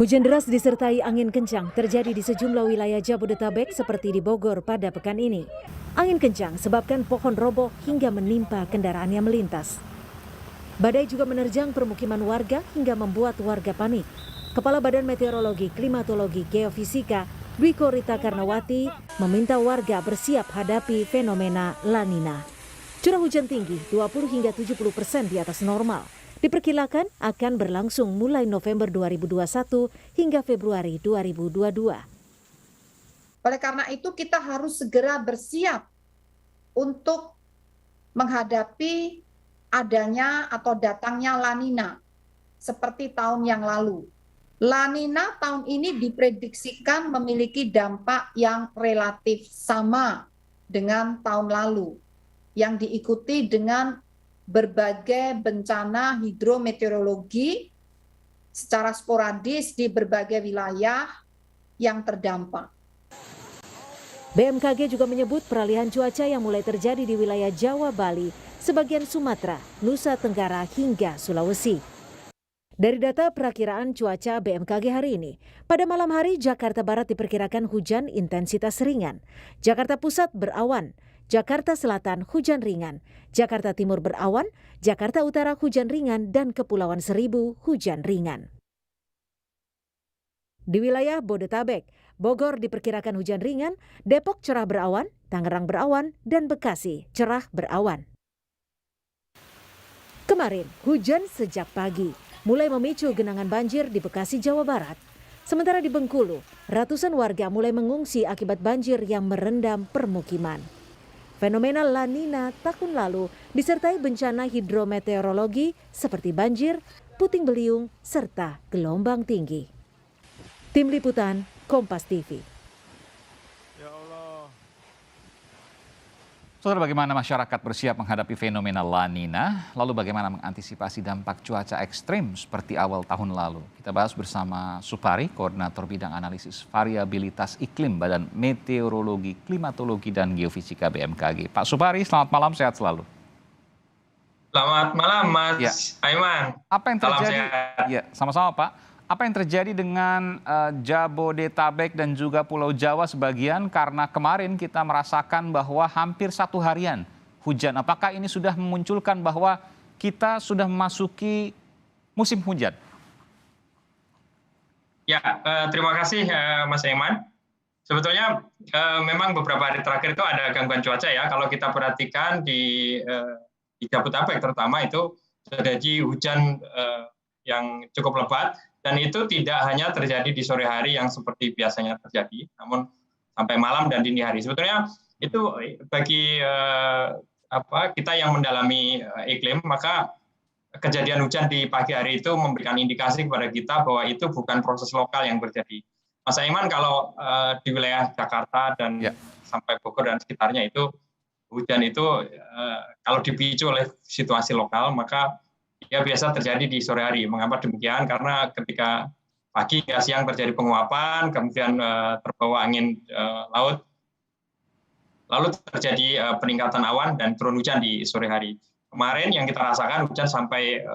Hujan deras disertai angin kencang terjadi di sejumlah wilayah Jabodetabek seperti di Bogor pada pekan ini. Angin kencang sebabkan pohon roboh hingga menimpa kendaraan yang melintas. Badai juga menerjang permukiman warga hingga membuat warga panik. Kepala Badan Meteorologi, Klimatologi, Geofisika, Dwiko Rita Karnawati meminta warga bersiap hadapi fenomena La Nina. Curah hujan tinggi 20 hingga 70% di atas normal. Diperkirakan akan berlangsung mulai November 2021 hingga Februari 2022. Oleh karena itu kita harus segera bersiap untuk menghadapi adanya atau datangnya La Nina seperti tahun yang lalu. La Nina tahun ini diprediksikan memiliki dampak yang relatif sama dengan tahun lalu, yang diikuti dengan berbagai bencana hidrometeorologi secara sporadis di berbagai wilayah yang terdampak. BMKG juga menyebut peralihan cuaca yang mulai terjadi di wilayah Jawa, Bali, sebagian Sumatera, Nusa Tenggara hingga Sulawesi. Dari data perakiraan cuaca BMKG hari ini, pada malam hari Jakarta Barat diperkirakan hujan intensitas ringan, Jakarta Pusat berawan, Jakarta Selatan hujan ringan, Jakarta Timur berawan, Jakarta Utara hujan ringan, dan Kepulauan Seribu hujan ringan. Di wilayah Bodetabek, Bogor diperkirakan hujan ringan, Depok cerah berawan, Tangerang berawan, dan Bekasi cerah berawan. Kemarin, hujan sejak pagi mulai memicu genangan banjir di Bekasi, Jawa Barat. Sementara di Bengkulu, ratusan warga mulai mengungsi akibat banjir yang merendam permukiman. Fenomena La Nina tahun lalu disertai bencana hidrometeorologi seperti banjir, puting beliung, serta gelombang tinggi. Tim Liputan, Kompas TV. Ya Allah. Saudara, bagaimana masyarakat bersiap menghadapi fenomena La Nina? Lalu bagaimana mengantisipasi dampak cuaca ekstrim seperti awal tahun lalu? Kita bahas bersama Supari, Koordinator Bidang Analisis Variabilitas Iklim Badan Meteorologi, Klimatologi, dan Geofisika BMKG. Pak Supari, selamat malam, sehat selalu. Selamat malam, Mas Aiman. Apa yang Salam terjadi? sehat. Ya, sama-sama, Pak. Apa yang terjadi dengan Jabodetabek dan juga Pulau Jawa sebagian karena kemarin kita merasakan bahwa hampir satu harian hujan. Apakah ini sudah memunculkan bahwa kita sudah memasuki musim hujan? Ya, terima kasih Mas Aiman. Sebetulnya memang beberapa hari terakhir itu ada gangguan cuaca ya. Kalau kita perhatikan di Jabodetabek terutama itu terjadi hujan yang cukup lebat. Dan itu tidak hanya terjadi di sore hari yang seperti biasanya terjadi, namun sampai malam dan dini hari. Sebetulnya itu bagi kita yang mendalami iklim, maka kejadian hujan di pagi hari itu memberikan indikasi kepada kita bahwa itu bukan proses lokal yang terjadi. Mas Aiman, kalau di wilayah Jakarta dan sampai Bogor dan sekitarnya itu hujan itu kalau dipicu oleh situasi lokal, maka ya biasa terjadi di sore hari. Mengapa demikian? Karena ketika pagi hingga siang terjadi penguapan, kemudian terbawa angin laut, lalu terjadi peningkatan awan dan turun hujan di sore hari. Kemarin yang kita rasakan hujan sampai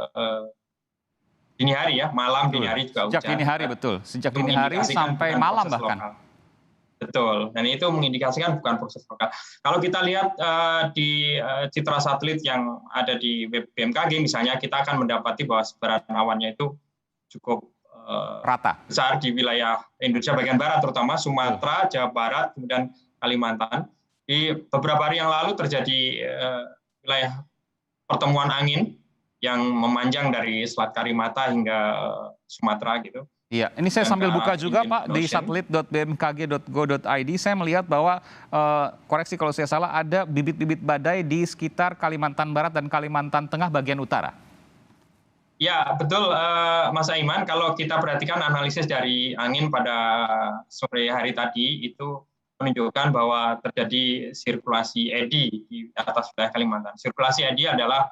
dini hari ya, malam dini hari juga hujan. Sejak dini hari betul, sejak dini hari sampai malam bahkan. Lokal. Betul, dan itu mengindikasikan bukan proses lokal. Kalau kita lihat di citra satelit yang ada di web BMKG misalnya, kita akan mendapati bahwa sebaran awannya itu cukup rata besar di wilayah Indonesia bagian barat, terutama Sumatera, Jawa Barat, kemudian Kalimantan. Di beberapa hari yang lalu terjadi wilayah pertemuan angin yang memanjang dari Selat Karimata hingga Sumatera gitu. Iya, ini saya sambil buka juga Pak di satelit.bmkg.go.id. Saya melihat bahwa, koreksi kalau saya salah, ada bibit-bibit badai di sekitar Kalimantan Barat dan Kalimantan Tengah bagian utara. Ya, betul Mas Aiman. Kalau kita perhatikan analisis dari angin pada sore hari tadi, itu menunjukkan bahwa terjadi sirkulasi eddy di atas wilayah Kalimantan. Sirkulasi eddy adalah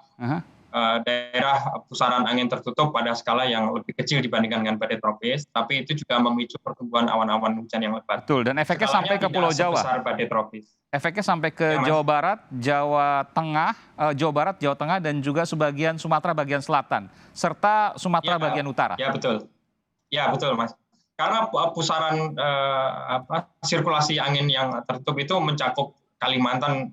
daerah pusaran angin tertutup pada skala yang lebih kecil dibandingkan dengan badai tropis, tapi itu juga memicu pertumbuhan awan-awan hujan yang lebat. Betul, dan efeknya sampai ke Pulau Jawa. Badai tropis. Efeknya sampai ke Jawa Barat, Jawa Tengah, Jawa Barat, Jawa Tengah, dan juga sebagian Sumatera bagian selatan, serta Sumatera bagian utara. Ya, betul. Ya, betul, Mas. Karena pusaran sirkulasi angin yang tertutup itu mencakup Kalimantan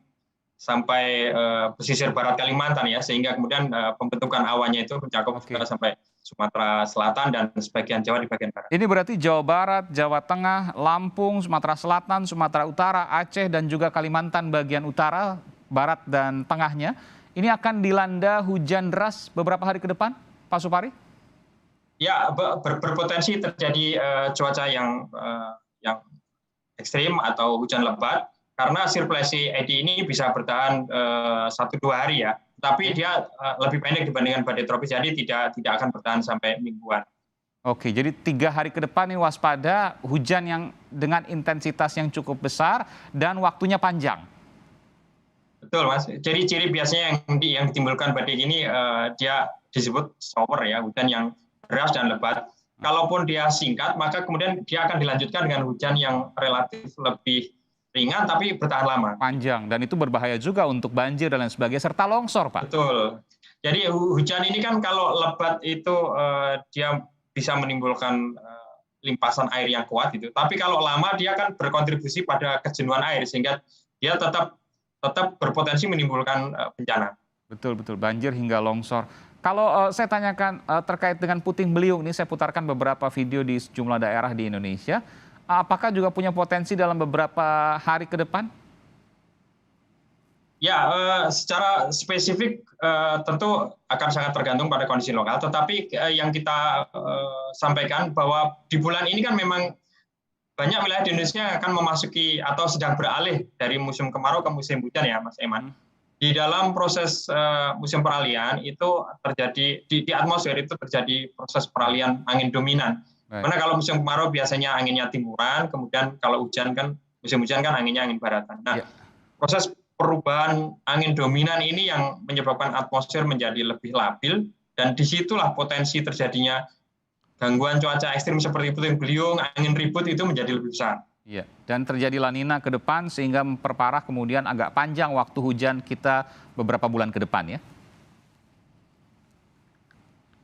sampai pesisir barat Kalimantan ya, sehingga kemudian pembentukan awannya itu mencakup sampai Sumatera Selatan dan sebagian Jawa di bagian barat. Ini berarti Jawa Barat, Jawa Tengah, Lampung, Sumatera Selatan, Sumatera Utara, Aceh, dan juga Kalimantan bagian utara, barat, dan tengahnya. Ini akan dilanda hujan deras beberapa hari ke depan, Pak Supari? Ya, berpotensi terjadi cuaca yang ekstrim atau hujan lebat, karena sirkulasi eddy ini bisa bertahan 1-2 hari ya. Tapi dia lebih pendek dibandingkan badai tropis, jadi tidak akan bertahan sampai mingguan. Oke, jadi 3 hari ke depan ini waspada hujan yang dengan intensitas yang cukup besar dan waktunya panjang. Betul, Mas. Jadi ciri biasanya yang ditimbulkan badai ini dia disebut shower ya, hujan yang deras dan lebat. Kalaupun dia singkat, maka kemudian dia akan dilanjutkan dengan hujan yang relatif lebih ringan tapi bertahan lama. Panjang, dan itu berbahaya juga untuk banjir dan lain sebagainya, serta longsor, Pak. Betul. Jadi hujan ini kan kalau lebat itu dia bisa menimbulkan limpasan air yang kuat itu. Tapi kalau lama dia kan berkontribusi pada kejenuhan air, sehingga dia tetap berpotensi menimbulkan bencana. Betul, banjir hingga longsor. Kalau saya tanyakan terkait dengan puting beliung, ini saya putarkan beberapa video di sejumlah daerah di Indonesia. Apakah juga punya potensi dalam beberapa hari ke depan? Ya, secara spesifik tentu akan sangat tergantung pada kondisi lokal. Tetapi yang kita sampaikan bahwa di bulan ini kan memang banyak wilayah di Indonesia akan memasuki atau sedang beralih dari musim kemarau ke musim hujan ya, Mas Eman. Di dalam proses musim peralihan itu terjadi di atmosfer itu terjadi proses peralihan angin dominan. Karena kalau musim kemarau biasanya anginnya timuran, kemudian kalau hujan kan musim hujan kan anginnya angin baratan. Nah, proses perubahan angin dominan ini yang menyebabkan atmosfer menjadi lebih labil, dan disitulah potensi terjadinya gangguan cuaca ekstrim seperti puting beliung, angin ribut itu menjadi lebih besar. Iya, dan terjadi La Nina ke depan sehingga memperparah kemudian agak panjang waktu hujan kita beberapa bulan ke depan ya.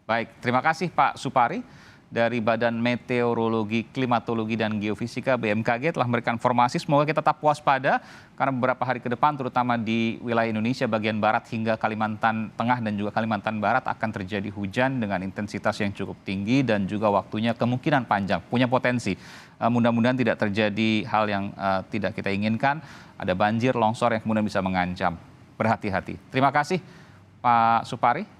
Baik, terima kasih Pak Supari dari Badan Meteorologi, Klimatologi, dan Geofisika BMKG telah memberikan informasi. Semoga kita tetap waspada karena beberapa hari ke depan terutama di wilayah Indonesia bagian barat hingga Kalimantan Tengah dan juga Kalimantan Barat akan terjadi hujan dengan intensitas yang cukup tinggi dan juga waktunya kemungkinan panjang, punya potensi. Mudah-mudahan tidak terjadi hal yang tidak kita inginkan, ada banjir, longsor yang kemudian bisa mengancam. Berhati-hati. Terima kasih Pak Supari.